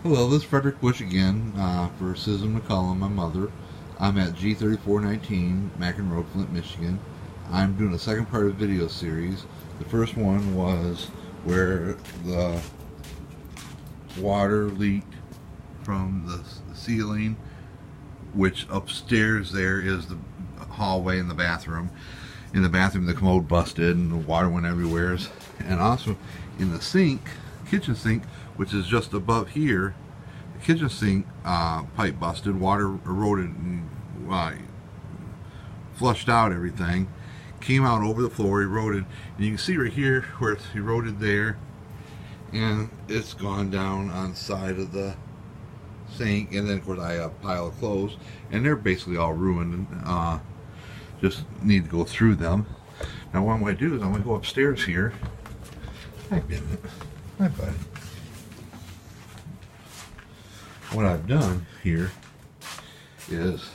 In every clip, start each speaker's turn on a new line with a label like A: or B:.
A: Hello, this is Frederick Bush again for Susan McCullum, my mother. I'm at G3419 Mackin Road, Flint, Michigan. I'm doing a second part of the video series. The first one was where the water leaked from the ceiling, which upstairs there is the hallway in the bathroom. In the bathroom, the commode busted and the water went everywhere. And also in the sink, kitchen sink, which is just above here, the kitchen sink pipe busted, water eroded and flushed out everything, came out over the floor, eroded, and you can see right here where it's eroded there, and it's gone down on the side of the sink. And then of course I have a pile of clothes, and they're basically all ruined, and just need to go through them. Now what I'm going to do is I'm going to go upstairs here. Hi, Bennett. Hi, buddy. What I've done here is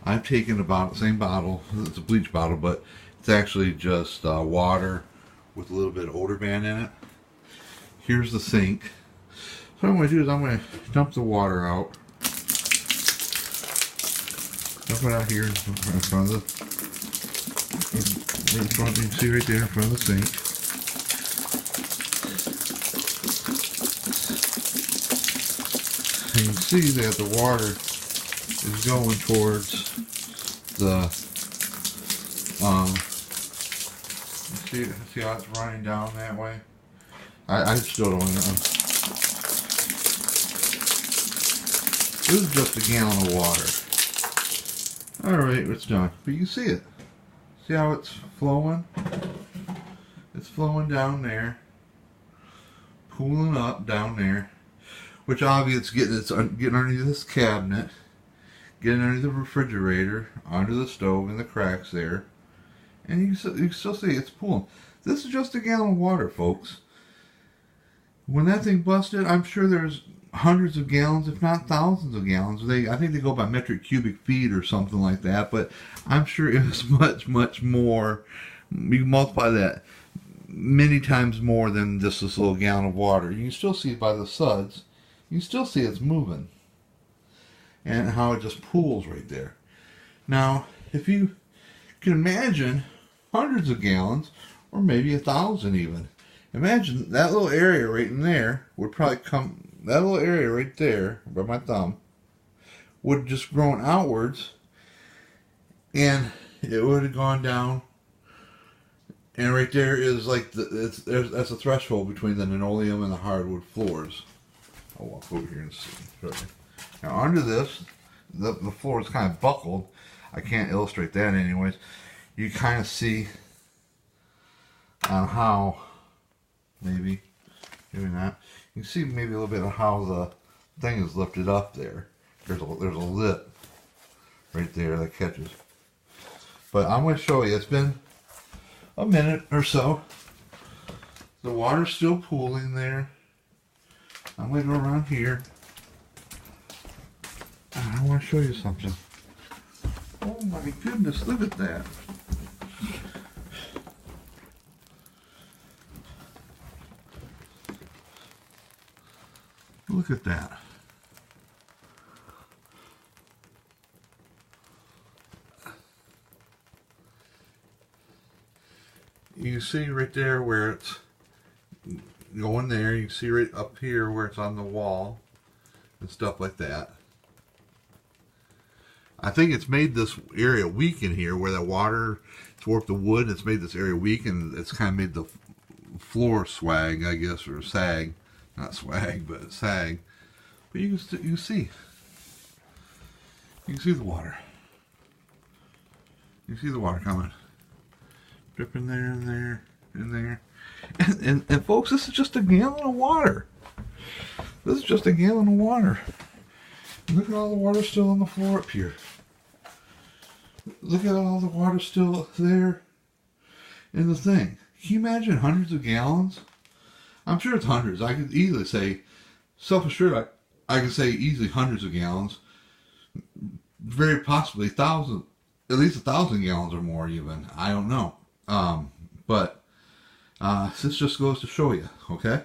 A: I've taken about the same bottle. It's a bleach bottle, but it's actually just water with a little bit of odor band in it. Here's the sink. So what I'm going to do is I'm going to dump the water out. Dump it out here in front of the, in front, you can see right there in front of the sink. And you can see that the water is going towards the, see how it's running down that way? I still don't know. This is just a gallon of water. Alright, it's done. But you can see it. See how it's flowing? It's flowing down there. Pooling up down there. Which obviously it's getting underneath this cabinet, getting under the refrigerator, under the stove, in the cracks there. And you can still see it's pooling. This is just a gallon of water, folks. When that thing busted, I'm sure there's hundreds of gallons, if not thousands of gallons. I think they go by metric cubic feet or something like that, but I'm sure it was much, much more. You can multiply that many times more than just this little gallon of water. You can still see it by the suds. You can still see it's moving. And how it just pools right there. Now, if you can imagine hundreds of gallons, or maybe 1,000 even. Imagine that little area right in there would probably come, that little area right there, by my thumb, would just grown outwards, and it would have gone down, and right there is like, that's a threshold between the linoleum and the hardwood floors. I'll walk over here and see. Now under this, the floor is kind of buckled. I can't illustrate that anyways. You kind of see on how, maybe not. You can see maybe a little bit of how the thing is lifted up there. There's a lip right there that catches. But I'm going to show you. It's been a minute or so. The water's still pooling there. I'm going to go around here. I want to show you something. Oh my goodness, look at that. Look at that. You can see right there where it's going there. You can see right up here where it's on the wall and stuff like that. I think it's made this area weak in here where the water, it's warped the wood, it's made this area weak, and it's kind of made the floor swag, I guess, or sag. Not swag, but sag. But you can see. You can see the water. You can see the water coming. Dripping there and there and there. And folks, this is just a gallon of water. This is just a gallon of water. Look at all the water still on the floor up here. Look at all the water still there in the thing. Can you imagine hundreds of gallons? I'm sure it's hundreds. I could easily say, self-assured, I could say easily hundreds of gallons. Very possibly thousands, at least 1,000 gallons or more even. I don't know. But this just goes to show you, okay?